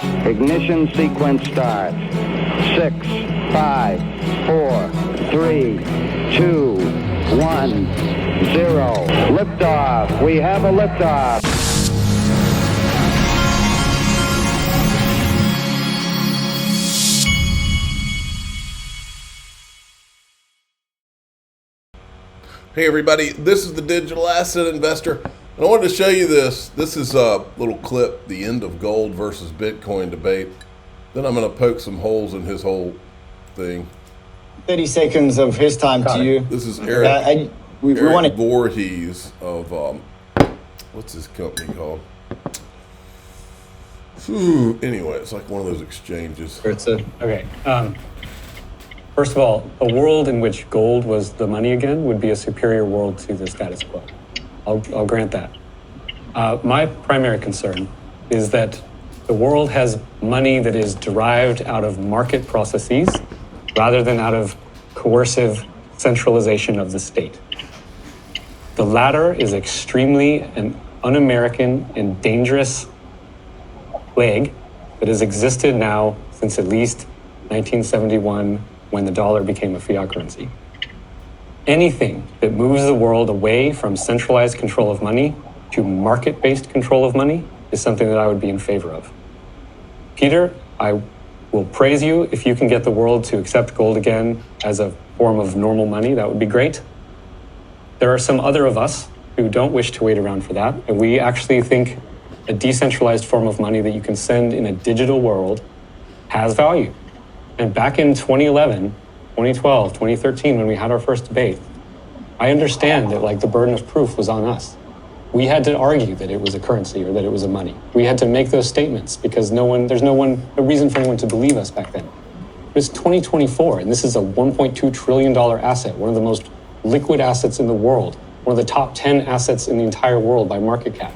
Ignition sequence starts. 6, 5, 4, 3, 2, 1, 0. Liftoff. We have a liftoff. Hey everybody, this is the Digital Asset Investor. And I wanted to show you this. This is a little clip, the end of gold versus Bitcoin debate. Then I'm going to poke some holes in his whole thing. 30 seconds of his time to you. This is Eric Voorhees of, what's his company called? Anyway, it's like one of those exchanges. Okay. First of all, a world in which gold was the money again would be a superior world to the status quo. I'll grant that. My primary concern is that the world has money that is derived out of market processes rather than out of coercive centralization of the state. The latter is extremely an un-American and dangerous plague that has existed now since at least 1971, when the dollar became a fiat currency. Anything that moves the world away from centralized control of money to market-based control of money is something that I would be in favor of. Peter, I will praise you if you can get the world to accept gold again as a form of normal money. That would be great. There are some other of us who don't wish to wait around for that, and we actually think a decentralized form of money that you can send in a digital world has value. And back in 2011, 2012, 2013, when we had our first debate, I understand that like the burden of proof was on us. We had to argue that it was a currency or that it was a money. We had to make those statements because no reason for anyone to believe us back then. It's 2024, and this is a $1.2 trillion asset, one of the most liquid assets in the world, one of the top 10 assets in the entire world by market cap.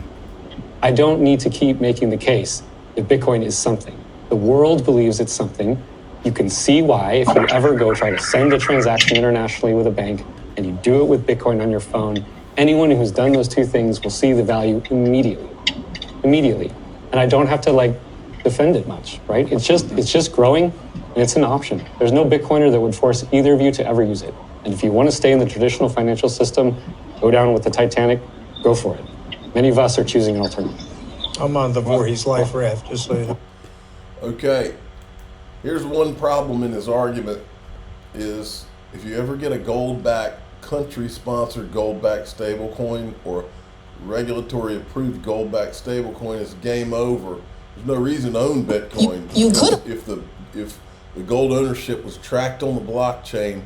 I don't need to keep making the case that Bitcoin is something. The world believes it's something. You can see why if you ever go try to send a transaction internationally with a bank and you do it with Bitcoin on your phone, anyone who's done those two things will see the value immediately. And I don't have to defend it much, right? It's just growing and it's an option. There's no Bitcoiner that would force either of you to ever use it. And if you want to stay in the traditional financial system, go down with the Titanic, go for it. Many of us are choosing an alternative. I'm on the Voorhees life raft, just so you know. Okay. Here's one problem in his argument is if you ever get a gold-backed, country-sponsored gold-backed stablecoin or regulatory approved gold-backed stablecoin, it's game over. There's no reason to own Bitcoin. You could. If the gold ownership was tracked on the blockchain,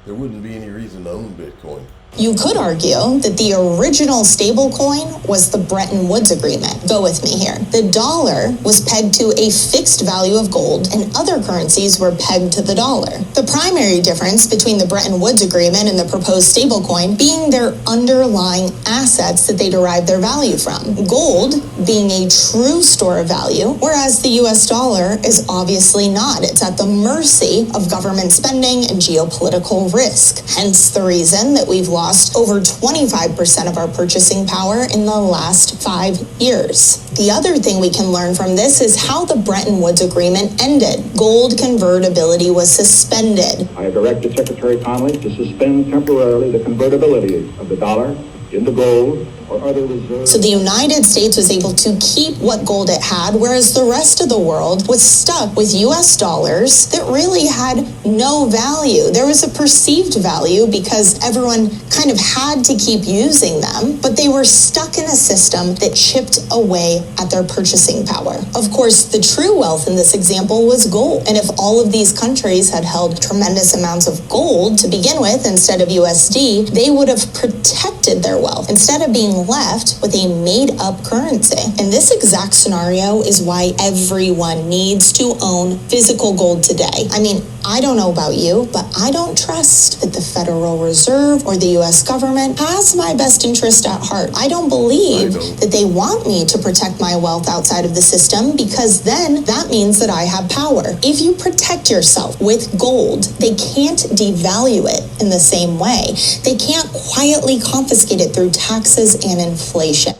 there wouldn't be any reason to own Bitcoin. You could argue that the original stablecoin was the Bretton Woods Agreement. Go with me here. The dollar was pegged to a fixed value of gold, and other currencies were pegged to the dollar. The primary difference between the Bretton Woods Agreement and the proposed stablecoin being their underlying assets that they derive their value from. Gold being a true store of value, whereas the US dollar is obviously not. It's at the mercy of government spending and geopolitical risk. Hence the reason that we've lost over 25% of our purchasing power in the last 5 years. The other thing we can learn from this is how the Bretton Woods Agreement ended. Gold convertibility was suspended. I have directed Secretary Connolly to suspend temporarily the convertibility of the dollar into gold or other reserves. So the United States was able to keep what gold it had, whereas the rest of the world was stuck with US dollars that really had no value. There was a perceived value because everyone kind of had to keep using them, but they were stuck in a system that chipped away at their purchasing power. Of course, the true wealth in this example was gold. And if all of these countries had held tremendous amounts of gold to begin with instead of USD, they would have protected their wealth instead of being left with a made-up currency. And this exact scenario is why everyone needs to own physical gold today. I mean, I don't know about you, but I don't trust that the Federal Reserve or the US government has my best interest at heart. I don't believe that they want me to protect my wealth outside of the system, because then that means that I have power. If you protect yourself with gold, they can't devalue it in the same way. They can't quietly confiscate it through taxes and inflation.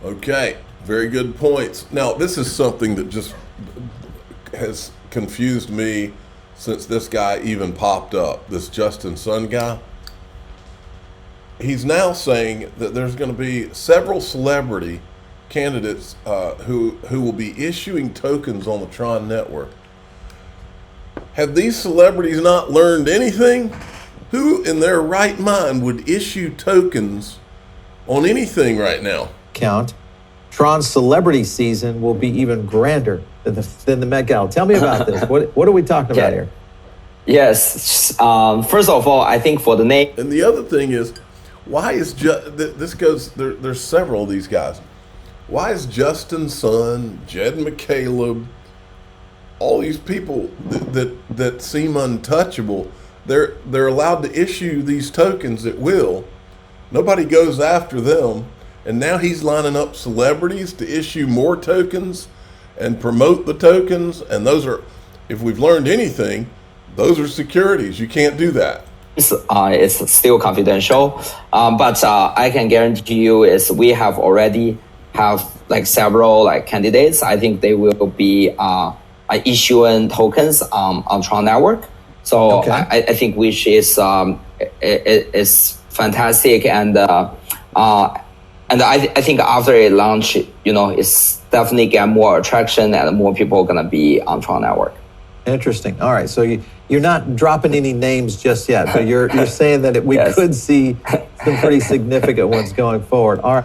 Okay, Very good points. Now, this is something that just has confused me since this guy even popped up, this Justin Sun guy. He's now saying that there's going to be several celebrity candidates who will be issuing tokens on the Tron network. Have these celebrities not learned anything? Who in their right mind would issue tokens on anything right now? Count. Tron's celebrity season will be even grander than the Met Gala. Tell me about this. What are we talking about here? Yes. First of all, I think for the name. And the other thing is, why is this goes? There's several of these guys. Why is Justin Sun, Jed McCaleb, all these people that seem untouchable? They're allowed to issue these tokens at will. Nobody goes after them. And now he's lining up celebrities to issue more tokens and promote the tokens. And those are, if we've learned anything, those are securities. You can't do that. It's still confidential, but I can guarantee you is we have already have like several like candidates. I think they will be issuing tokens on Tron network. So okay. I think which is fantastic, and I think after it launch, it's definitely get more attraction and more people are gonna be on Tron network. Interesting. All right, so you're not dropping any names just yet, but you're saying that we Yes. could see some pretty significant ones going forward. All right.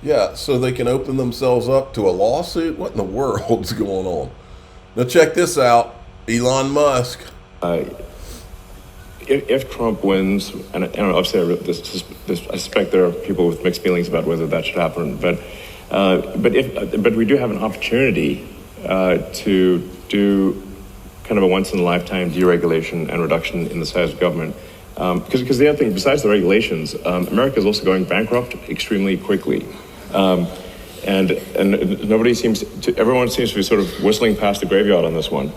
Yeah, so they can open themselves up to a lawsuit? What in the world's going on? Now check this out. Elon Musk. If Trump wins, and obviously I suspect there are people with mixed feelings about whether that should happen, but we do have an opportunity to do kind of a once-in-a-lifetime deregulation and reduction in the size of government. Because the other thing, besides the regulations, America is also going bankrupt extremely quickly. And everyone seems to be sort of whistling past the graveyard on this one.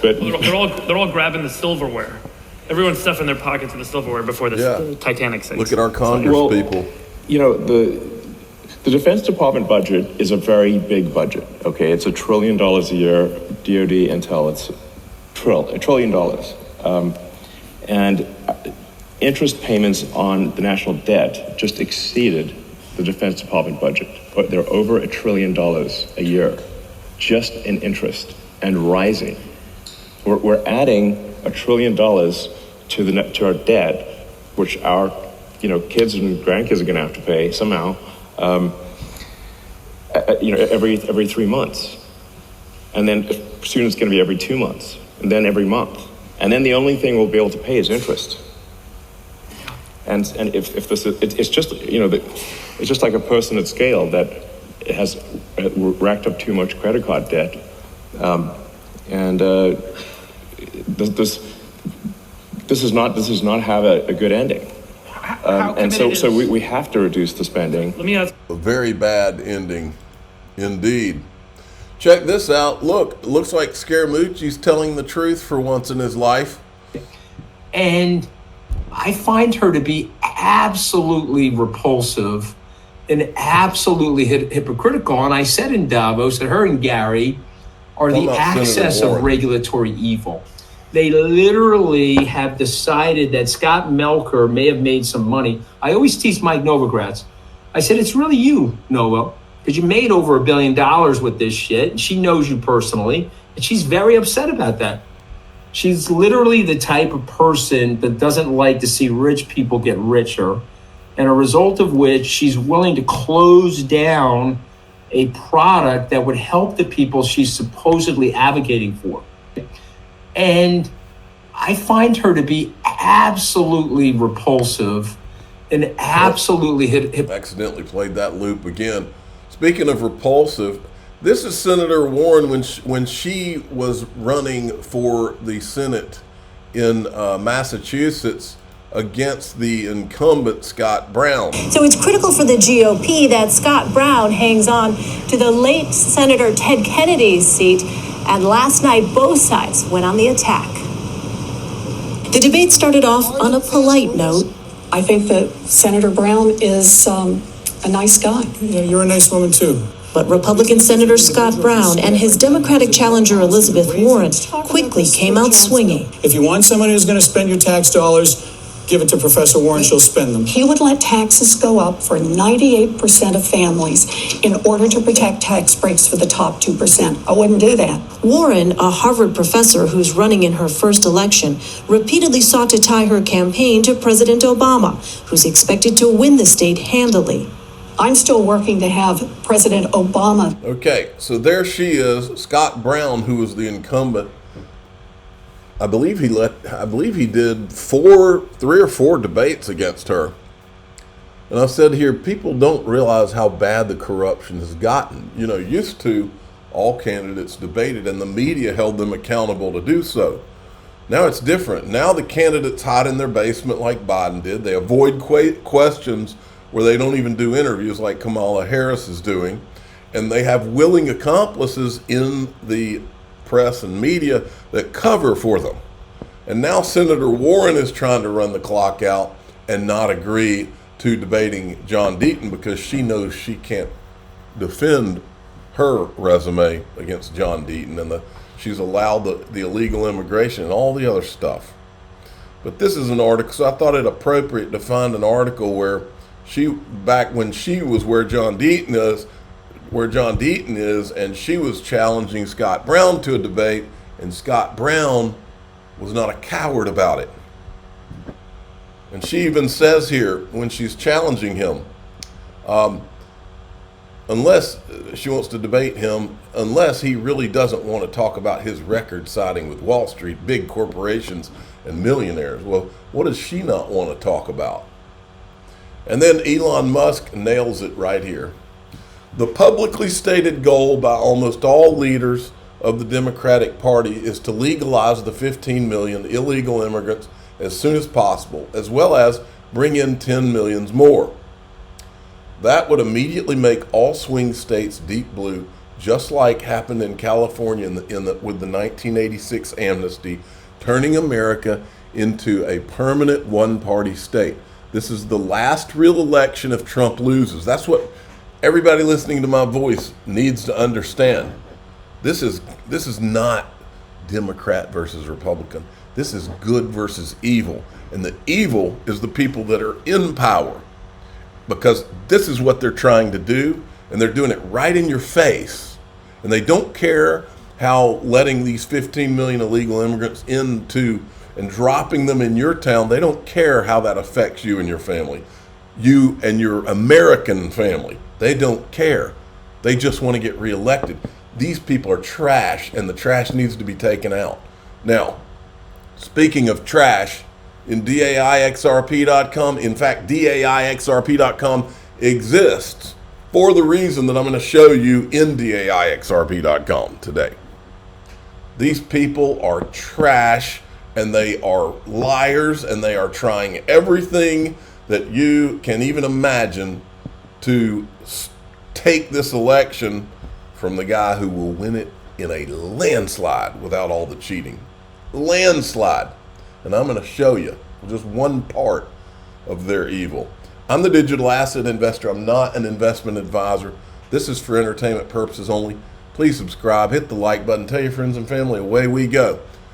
But they're all grabbing the silverware. Everyone's stuffing their pockets in the silverware before this Titanic sinks. Look at our Congress people. The Defense Department budget is a very big budget. Okay, it's $1 trillion a year. DoD, Intel, it's $1 trillion. And interest payments on the national debt just exceeded the Defense Department budget. They're over $1 trillion a year, just in interest, and rising. We're adding $1 trillion to our debt, which our kids and grandkids are going to have to pay somehow. Every 3 months, and then soon it's going to be every 2 months, and then every month, and then the only thing we'll be able to pay is interest. And if this is, it's just it's just like a person at scale that has racked up too much credit card debt, and this does not have a good ending. And so we have to reduce the spending. Let me ask. A very bad ending, indeed. Check this out. Look, looks like Scaramucci's telling the truth for once in his life. And I find her to be absolutely repulsive and absolutely hypocritical. And I said in Davos that her and Gary are the axis of regulatory evil. They literally have decided that Scott Melker may have made some money. I always tease Mike Novogratz. I said, it's really you, Nova, because you made over $1 billion with this shit. And she knows you personally, and she's very upset about that. She's literally the type of person that doesn't like to see rich people get richer, and a result of which she's willing to close down a product that would help the people she's supposedly advocating for. And I find her to be absolutely repulsive and absolutely accidentally played that loop again. Speaking of repulsive, this is Senator Warren when she was running for the Senate in Massachusetts against the incumbent Scott Brown. So it's critical for the GOP that Scott Brown hangs on to the late Senator Ted Kennedy's seat. And last night, both sides went on the attack. The debate started off on a polite note. I think that Senator Brown is a nice guy. Yeah, you're a nice woman too. But Republican Senator Scott Brown and his Democratic challenger Elizabeth Warren quickly came out swinging. If you want someone who's going to spend your tax dollars, give it to Professor Warren, she'll spend them. He would let taxes go up for 98% of families in order to protect tax breaks for the top 2%. I wouldn't do that. Warren, a Harvard professor who's running in her first election, repeatedly sought to tie her campaign to President Obama, who's expected to win the state handily. I'm still working to have President Obama. Okay, so there she is, Scott Brown, who was the incumbent. I believe he did 3 or 4 debates against her. And I said here, people don't realize how bad the corruption has gotten. You know, used to all candidates debated and the media held them accountable to do so. Now it's different. Now the candidates hide in their basement like Biden did. They avoid questions where they don't even do interviews like Kamala Harris is doing. And they have willing accomplices in the press and media that cover for them. And now Senator Warren is trying to run the clock out and not agree to debating John Deaton because she knows she can't defend her resume against John Deaton, and she's allowed the illegal immigration and all the other stuff. But this is an article, so I thought it appropriate to find an article where back when she was where John Deaton is, and she was challenging Scott Brown to a debate, and Scott Brown was not a coward about it. And she even says here when she's challenging him, unless she wants to debate him, unless he really doesn't want to talk about his record siding with Wall Street, big corporations, and millionaires. Well, what does she not want to talk about? And then Elon Musk nails it right here. The publicly stated goal by almost all leaders of the Democratic Party is to legalize the 15 million illegal immigrants as soon as possible, as well as bring in 10 million more. That would immediately make all swing states deep blue, just like happened in California with the 1986 amnesty, turning America into a permanent one-party state. This is the last real election if Trump loses. That's what everybody listening to my voice needs to understand. This is not Democrat versus Republican. This is good versus evil. And the evil is the people that are in power, because this is what they're trying to do, and they're doing it right in your face. And they don't care how letting these 15 million illegal immigrants into and dropping them in your town, they don't care how that affects you and your family. You and your American family, they don't care. They just want to get reelected. These people are trash, and the trash needs to be taken out. Now, speaking of trash, in DAIXRP.com, in fact, DAIXRP.com exists for the reason that I'm going to show you in DAIXRP.com today. These people are trash, and they are liars, and they are trying everything that you can even imagine to take this election from the guy who will win it in a landslide without all the cheating. Landslide. And I'm going to show you just one part of their evil. I'm the digital asset investor. I'm not an investment advisor. This is for entertainment purposes only. Please subscribe, hit the like button, tell your friends and family, away we go.